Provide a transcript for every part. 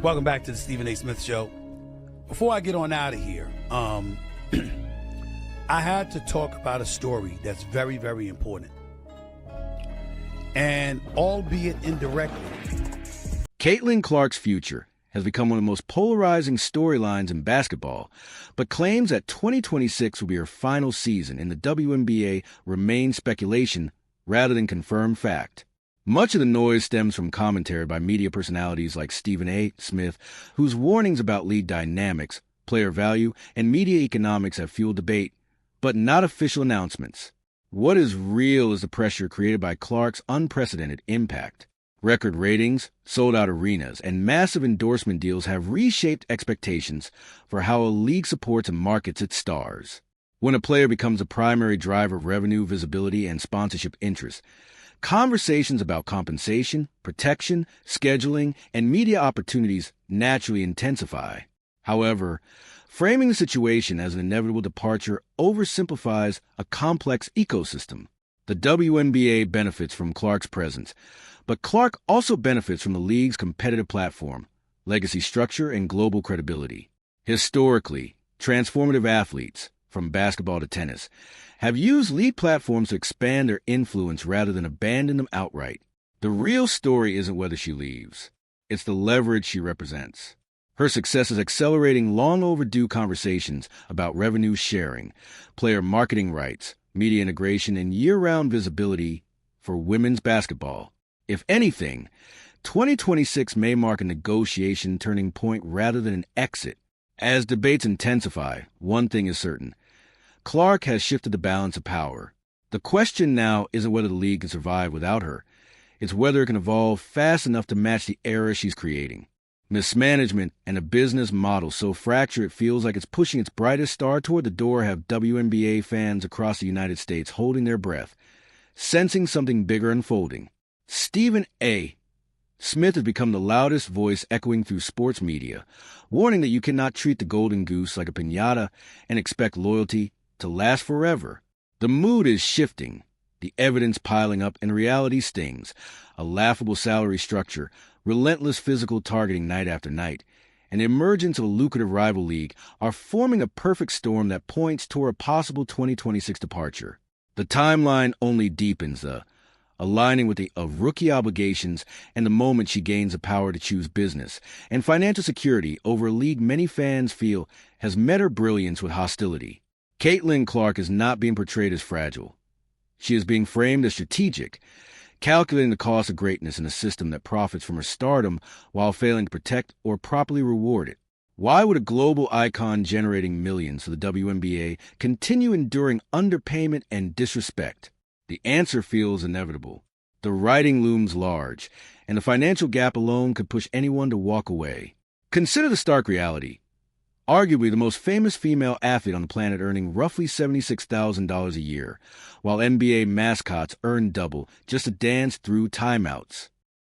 Welcome back to the Stephen A. Smith Show. Before I get on out of here, I had to talk about a story that's very, very important. And albeit indirectly, Caitlin Clark's future has become one of the most polarizing storylines in basketball, but claims that 2026 will be her final season in the WNBA remain speculation rather than confirmed fact. Much of the noise stems from commentary by media personalities like Stephen A. Smith, whose warnings about league dynamics, player value, and media economics have fueled debate, but not official announcements. What is real is the pressure created by Clark's unprecedented impact. Record ratings, sold-out arenas, and massive endorsement deals have reshaped expectations for how a league supports and markets its stars. When a player becomes a primary driver of revenue, visibility, and sponsorship interest, conversations about compensation, protection, scheduling, and media opportunities naturally intensify. However, framing the situation as an inevitable departure oversimplifies a complex ecosystem. The WNBA benefits from Clark's presence, but Clark also benefits from the league's competitive platform, legacy structure, and global credibility. Historically, transformative athletes, from basketball to tennis, have used league platforms to expand their influence rather than abandon them outright. The real story isn't whether she leaves. It's the leverage she represents. Her success is accelerating long overdue conversations about revenue sharing, player marketing rights, media integration, and year-round visibility for women's basketball. If anything, 2026 may mark a negotiation turning point rather than an exit. As debates intensify, one thing is certain. Clark has shifted the balance of power. The question now isn't whether the league can survive without her. It's whether it can evolve fast enough to match the era she's creating. Mismanagement and a business model so fractured it feels like it's pushing its brightest star toward the door have WNBA fans across the United States holding their breath, sensing something bigger unfolding. Stephen A. Smith has become the loudest voice echoing through sports media, warning that you cannot treat the golden goose like a piñata and expect loyalty to last forever. The mood is shifting, the evidence piling up, and reality stings. A laughable salary structure, relentless physical targeting night after night, and the emergence of a lucrative rival league are forming a perfect storm that points toward a possible 2026 departure. The timeline only deepens, aligning with the rookie obligations and the moment she gains the power to choose business and financial security over a league many fans feel has met her brilliance with hostility. Caitlin Clark is not being portrayed as fragile. She is being framed as strategic, calculating the cost of greatness in a system that profits from her stardom while failing to protect or properly reward it. Why would a global icon generating millions for the WNBA continue enduring underpayment and disrespect? The answer feels inevitable. The writing looms large, and the financial gap alone could push anyone to walk away. Consider the stark reality. Arguably the most famous female athlete on the planet earning roughly $76,000 a year, while NBA mascots earn double just to dance through timeouts.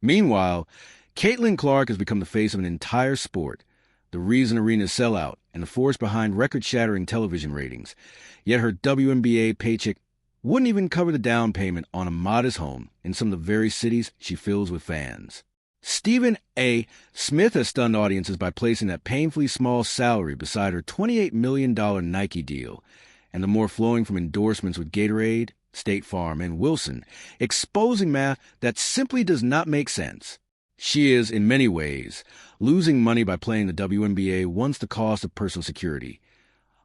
Meanwhile, Caitlin Clark has become the face of an entire sport, the reason arenas sell out, and the force behind record-shattering television ratings. Yet her WNBA paycheck wouldn't even cover the down payment on a modest home in some of the very cities she fills with fans. Stephen A. Smith has stunned audiences by placing that painfully small salary beside her $28 million Nike deal, and the more flowing from endorsements with Gatorade, State Farm, and Wilson, exposing math that simply does not make sense. She is, in many ways, losing money by playing the WNBA once the cost of personal security,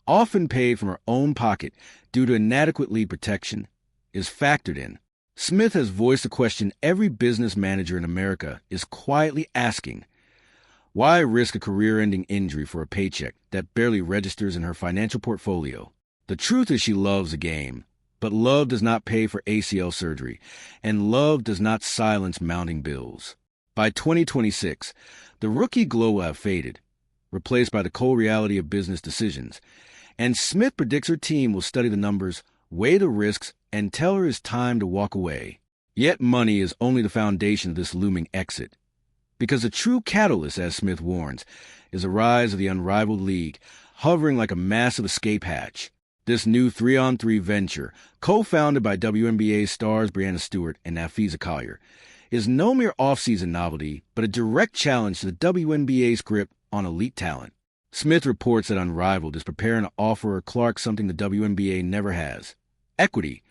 often paid from her own pocket due to inadequate lead protection, is factored in. Smith has voiced a question every business manager in America is quietly asking. Why risk a career-ending injury for a paycheck that barely registers in her financial portfolio? The truth is she loves the game, but love does not pay for ACL surgery, and love does not silence mounting bills. By 2026, the rookie glow will have faded, replaced by the cold reality of business decisions, and Smith predicts her team will study the numbers, weigh the risks, and tell her it's time to walk away. Yet money is only the foundation of this looming exit. Because the true catalyst, as Smith warns, is the rise of the unrivaled league, hovering like a massive escape hatch. This new 3-on-3 venture, co-founded by WNBA stars Breanna Stewart and Nafisa Collier, is no mere off-season novelty, but a direct challenge to the WNBA's grip on elite talent. Smith reports that Unrivaled is preparing to offer Clark something the WNBA never has: equity,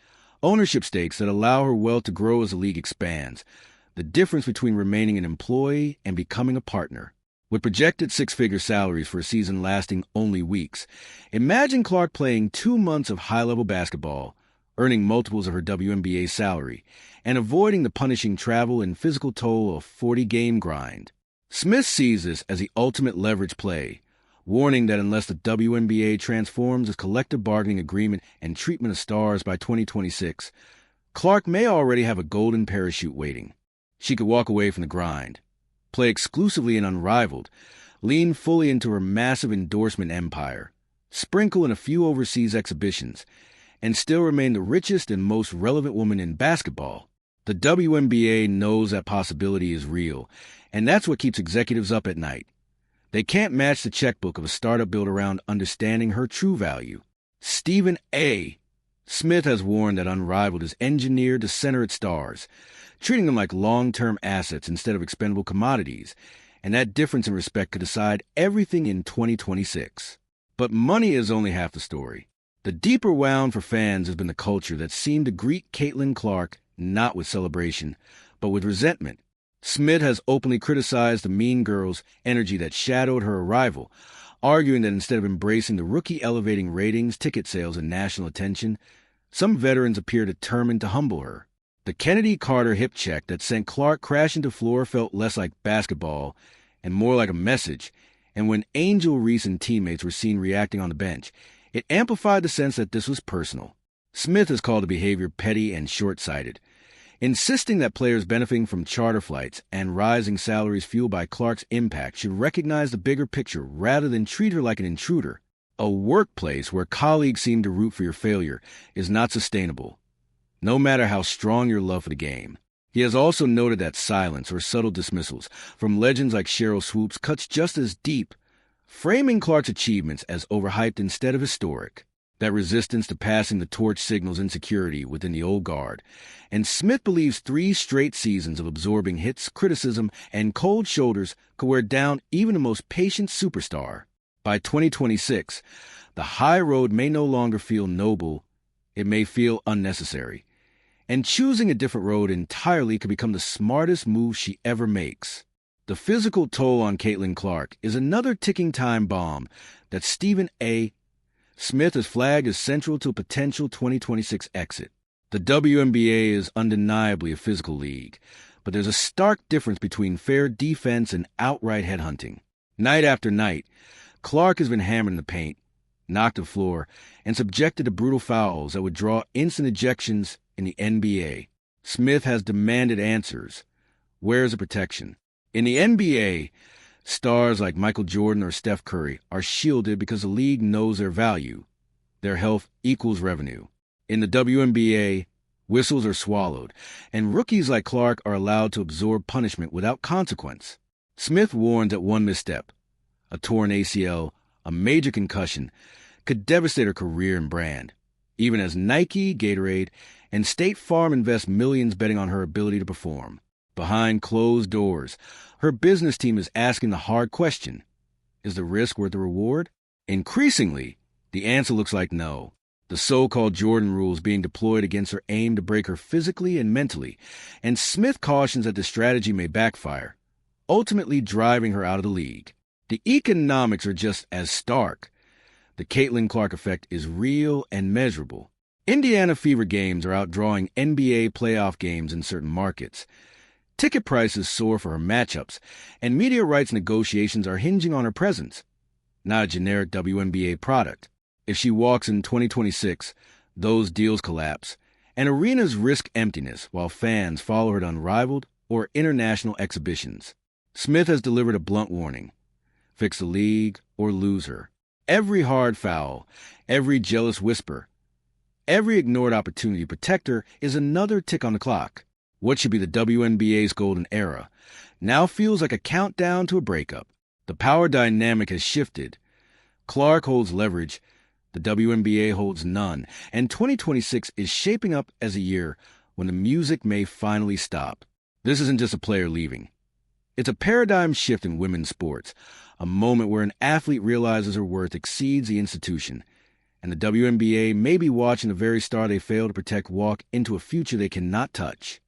ownership stakes that allow her wealth to grow as the league expands, the difference between remaining an employee and becoming a partner. With projected six-figure salaries for a season lasting only weeks, imagine Clark playing 2 months of high-level basketball, earning multiples of her WNBA salary, and avoiding the punishing travel and physical toll of a 40-game grind. Smith sees this as the ultimate leverage play, warning that unless the WNBA transforms its collective bargaining agreement and treatment of stars by 2026, Clark may already have a golden parachute waiting. She could walk away from the grind, play exclusively in Unrivaled, lean fully into her massive endorsement empire, sprinkle in a few overseas exhibitions, and still remain the richest and most relevant woman in basketball. The WNBA knows that possibility is real, and that's what keeps executives up at night. They can't match the checkbook of a startup built around understanding her true value. Stephen A. Smith has warned that Unrivaled is engineered to center its stars, treating them like long-term assets instead of expendable commodities, and that difference in respect could decide everything in 2026. But money is only half the story. The deeper wound for fans has been the culture that seemed to greet Caitlin Clark not with celebration, but with resentment. Smith has openly criticized the Mean Girls energy that shadowed her arrival, arguing that instead of embracing the rookie-elevating ratings, ticket sales, and national attention, some veterans appear determined to humble her. The Kennedy Carter hip check that sent Clark crashing to the floor felt less like basketball and more like a message, and when Angel Reese and teammates were seen reacting on the bench, it amplified the sense that this was personal. Smith has called the behavior petty and short-sighted, insisting that players benefiting from charter flights and rising salaries fueled by Clark's impact should recognize the bigger picture rather than treat her like an intruder. A workplace where colleagues seem to root for your failure is not sustainable, no matter how strong your love for the game. He has also noted that silence or subtle dismissals from legends like Cheryl Swoops cuts just as deep, framing Clark's achievements as overhyped instead of historic. That resistance to passing the torch signals insecurity within the old guard, and Smith believes 3 straight seasons of absorbing hits, criticism, and cold shoulders could wear down even the most patient superstar. By 2026, the high road may no longer feel noble, it may feel unnecessary, and choosing a different road entirely could become the smartest move she ever makes. The physical toll on Caitlin Clark is another ticking time bomb that Stephen A. Smith has flagged as central to a potential 2026 exit. The WNBA is undeniably a physical league, but there's a stark difference between fair defense and outright headhunting. Night after night, Clark has been hammered in the paint, knocked to the floor, and subjected to brutal fouls that would draw instant ejections in the NBA. Smith has demanded answers. Where is the protection? In the NBA, stars like Michael Jordan or Steph Curry are shielded because the league knows their value. Their health equals revenue. In the WNBA, whistles are swallowed, and rookies like Clark are allowed to absorb punishment without consequence. Smith warned that one misstep, a torn ACL, a major concussion, could devastate her career and brand, even as Nike, Gatorade, and State Farm invest millions betting on her ability to perform. Behind closed doors, her business team is asking the hard question: is the risk worth the reward? Increasingly, the answer looks like no. The so-called Jordan rules being deployed against her aim to break her physically and mentally, and Smith cautions that the strategy may backfire, ultimately driving her out of the league. The economics are just as stark. The Caitlin Clark effect is real and measurable. Indiana Fever games are outdrawing NBA playoff games in certain markets. Ticket prices soar for her matchups, and media rights negotiations are hinging on her presence, not a generic WNBA product. If she walks in 2026, those deals collapse, and arenas risk emptiness while fans follow her to Unrivaled or international exhibitions. Smith has delivered a blunt warning: fix the league or lose her. Every hard foul, every jealous whisper, every ignored opportunity to protect her is another tick on the clock. What should be the WNBA's golden era now feels like a countdown to a breakup. The power dynamic has shifted. Clark holds leverage, the WNBA holds none, and 2026 is shaping up as a year when the music may finally stop. This isn't just a player leaving. It's a paradigm shift in women's sports, a moment where an athlete realizes her worth exceeds the institution, and the WNBA may be watching the very star they failed to protect walk into a future they cannot touch.